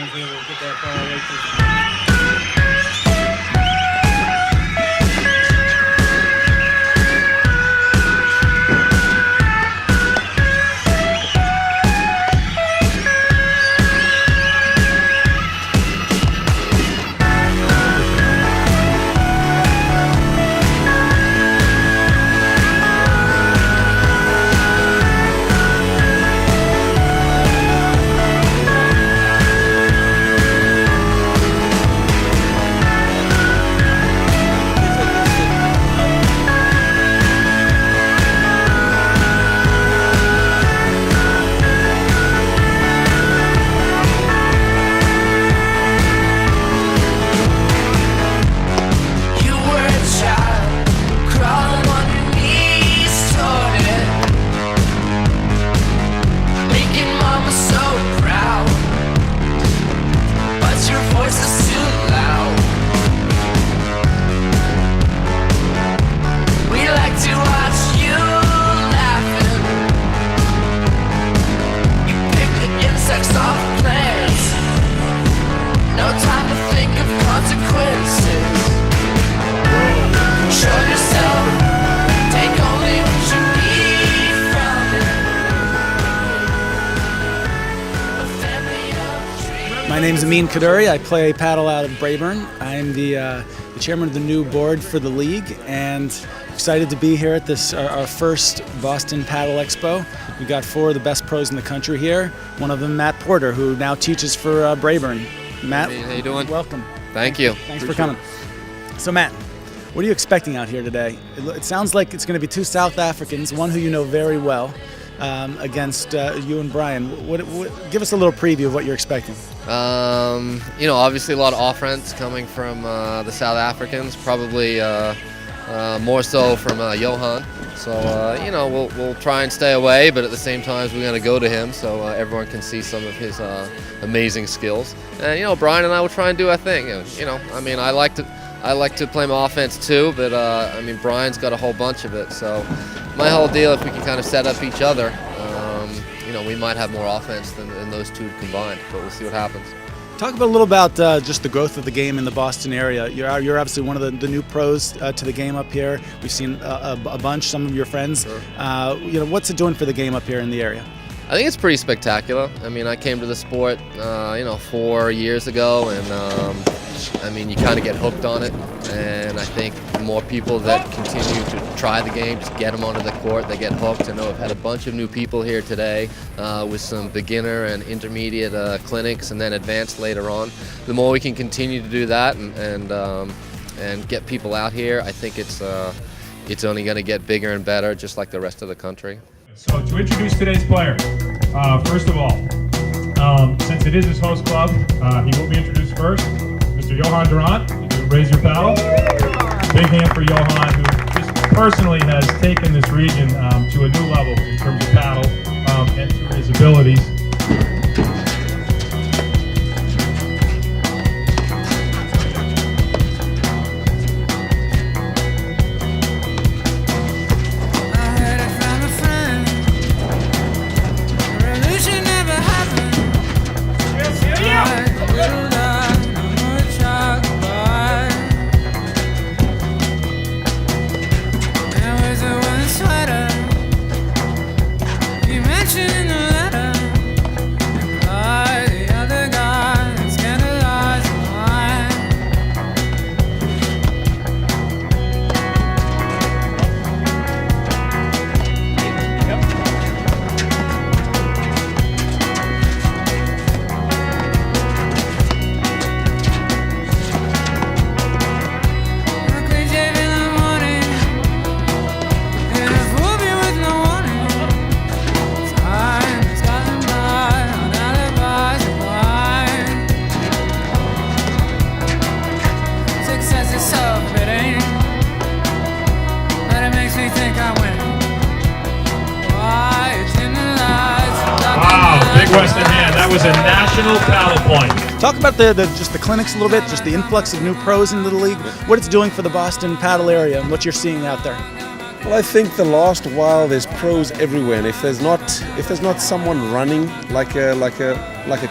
Brian's able to get that ball right to My name's Amin Kaduri. I play paddle out of Braeburn. I'm the chairman of the new board for the league, and excited to be here at this our first Boston Paddle Expo. We got 4 of the best pros in the country here. One of them, Matt Porter, who now teaches for Braeburn. Matt, hey, how you doing? Welcome. Thank you. Thanks for coming. So Matt, what are you expecting out here today? It sounds like it's going to be 2 South Africans, one who you know very well, against you and Brian. Give us a little preview of what you're expecting. Obviously a lot of offense coming from the South Africans, probably more so from Johan. So, we'll try and stay away, but at the same time, we're going to go to him so everyone can see some of his amazing skills. And, Brian and I will try and do our thing. I like to play my offense too, but Brian's got a whole bunch of it. So my whole deal, if we can kind of set up each other, we might have more offense than those two combined, but we'll see what happens. Talk a little about just the growth of the game in the Boston area. You're obviously one of the new pros to the game up here. We've seen a bunch, some of your friends. Sure. What's it doing for the game up here in the area? I think it's pretty spectacular. I came to the sport, 4 years ago, and you kind of get hooked on it. And I think the more people that continue to try the game, just get them onto the court, they get hooked. I know I've had a bunch of new people here today with some beginner and intermediate clinics, and then advanced later on. The more we can continue to do that and get people out here, I think it's only going to get bigger and better, just like the rest of the country. So to introduce today's player, first of all, since it is his host club, he will be introduced first. Mr. Johan Durant, you raise your paddle. Big hand for Johan, who just personally has taken this region to a new level in terms of paddle and through his abilities. That was a national paddle point. Talk about just the clinics a little bit, just the influx of new pros into the league, what it's doing for the Boston paddle area and what you're seeing out there. Well, I think the last while there's pros everywhere, and if there's not someone running like a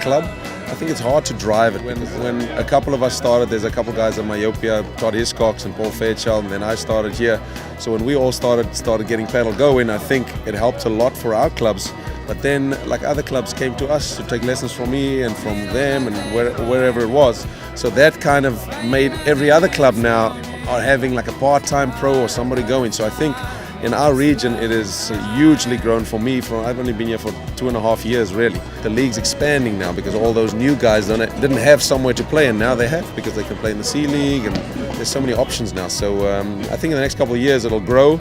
club, I think it's hard to drive it. When a couple of us started, there's a couple guys at Myopia, Todd Hiscox and Paul Fairchild, and then I started here. So when we all started getting paddle going, I think it helped a lot for our clubs. But then, like, other clubs came to us to take lessons from me and from them and wherever it was. So that kind of made every other club now are having like a part-time pro or somebody going. So I think in our region it is hugely grown for me. I've only been here for 2.5 years really. The league's expanding now because all those new guys didn't have somewhere to play, and now they have, because they can play in the C League, and there's so many options now. So I think in the next couple of years it'll grow.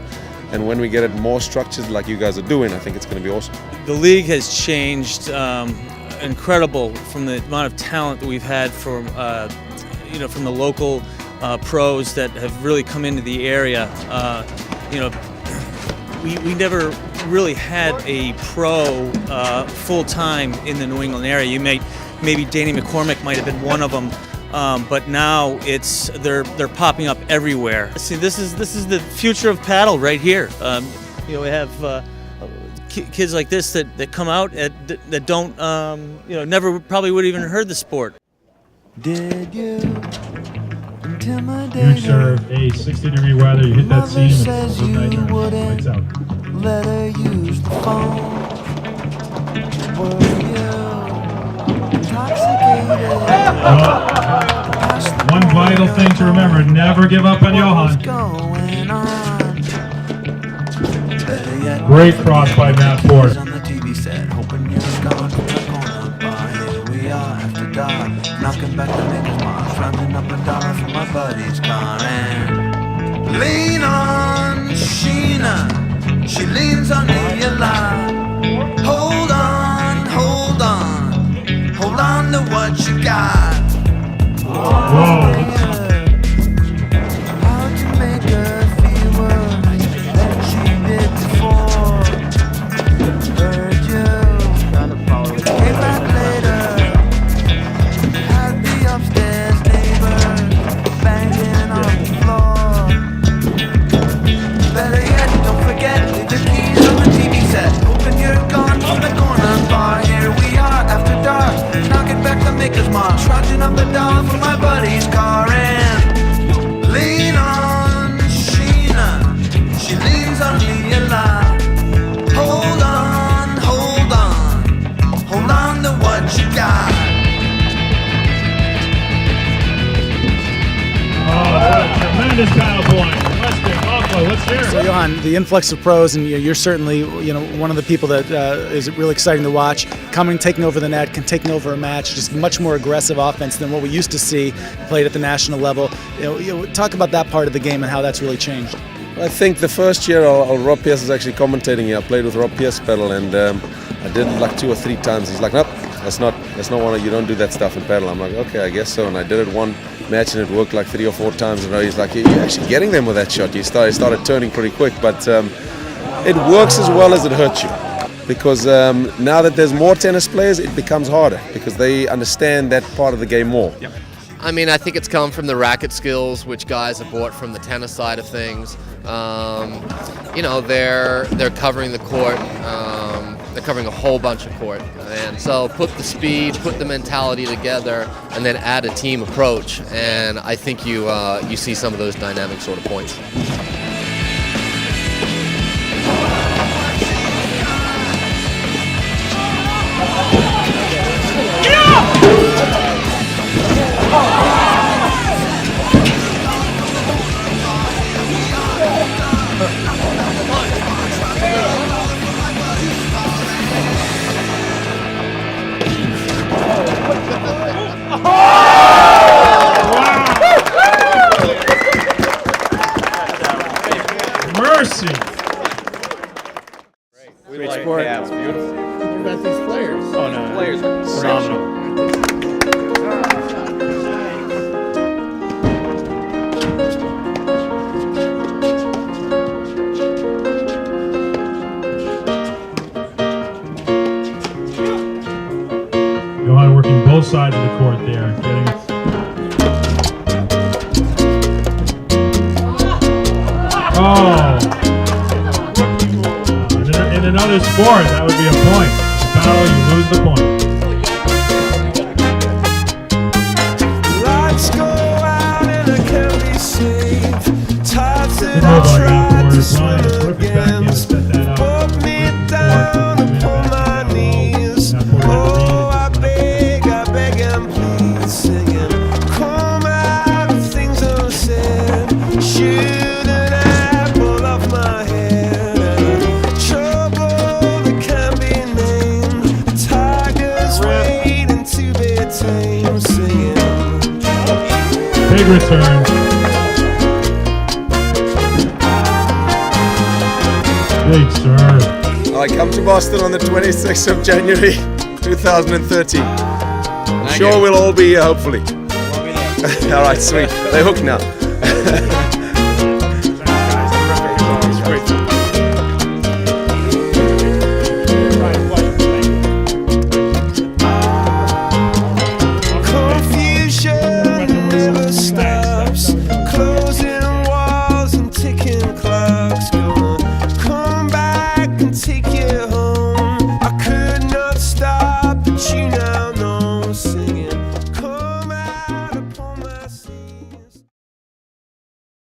And when we get it more structured like you guys are doing, I think it's going to be awesome. The league has changed incredible from the amount of talent that we've had from the local pros that have really come into the area. We never really had a pro full-time in the New England area. Maybe Danny McCormick might have been one of them. But now they're popping up everywhere. See, this is the future of paddle right here. We have kids like this that come out that don't never probably would have even heard the sport. Did you You serve a 60-degree weather. You hit that seam and says good night you there. wouldn't Lights out. let her use the phone. Were you intoxicated? One vital thing to remember: never give up on Johan. Going on. Better yet, Great cross by Matt Ford. on the TV set, hoping you're gone from the corner bar. Here we are after dark, knocking back the niggas' marks, rounding up a dollar for my buddy's car. And lean on Sheena, she leans on me a lot. Hold on, hold on, hold on to what you got. Whoa. How'd you make her feel worse than she did before? Heard you came back later. Had the upstairs neighbor banging on the floor. Better yet, don't forget, leave the keys on the TV set. Hoping you're gone from the corner bar. Here we are after dark, knocking back the maker's mark, trudging up the dollar for my buddy's car. And lean on Sheena, she leans on me a lot. Hold on, hold on, hold on to what you got. Oh, what a tremendous paddle point. Let's hear it. So Johan, the influx of pros, and you're certainly one of the people that is really exciting to watch. Coming, taking over the net, taking over a match, just much more aggressive offense than what we used to see played at the national level. Talk about that part of the game and how that's really changed. I think the first year Rob Pierce was actually commentating here. I played with Rob Pierce paddle, and I did it like 2 or 3 times. He's like, nope, that's not one of you don't do that stuff in paddle. I'm like, okay, I guess so. And I did it one match and it worked like 3 or 4 times in a row. He's like, you're actually getting them with that shot. He started turning pretty quick, but it works as well as it hurts you, because now that there's more tennis players, it becomes harder because they understand that part of the game more. Yep. I mean, I think it's come from the racket skills, which guys have brought from the tennis side of things. They're covering the court. They're covering a whole bunch of court, and so put the speed, put the mentality together, and then add a team approach. And I think you see some of those dynamic sort of points. Mercy. Great sport. Yeah, it's beautiful. What about these players? Oh, no. Players are phenomenal. Johan working both sides of the court there, getting it. Oh! In another sport, that would be a point. Paddle, you lose the point. cool about that board as well. And a terrific backhand to set that up. Put me Great down support from the upon backhand my down low. knees. That board had to read Oh, I it just beg and plead, singing. Come out of things unsaid. Shoot an apple off my head. Trouble that can't be named. Tigers waiting to be tamed, singing. big return. Big serve. I come to Boston on the 26th of January 2013. I'm sure we'll all be here, hopefully. All right, sweet. They hook now.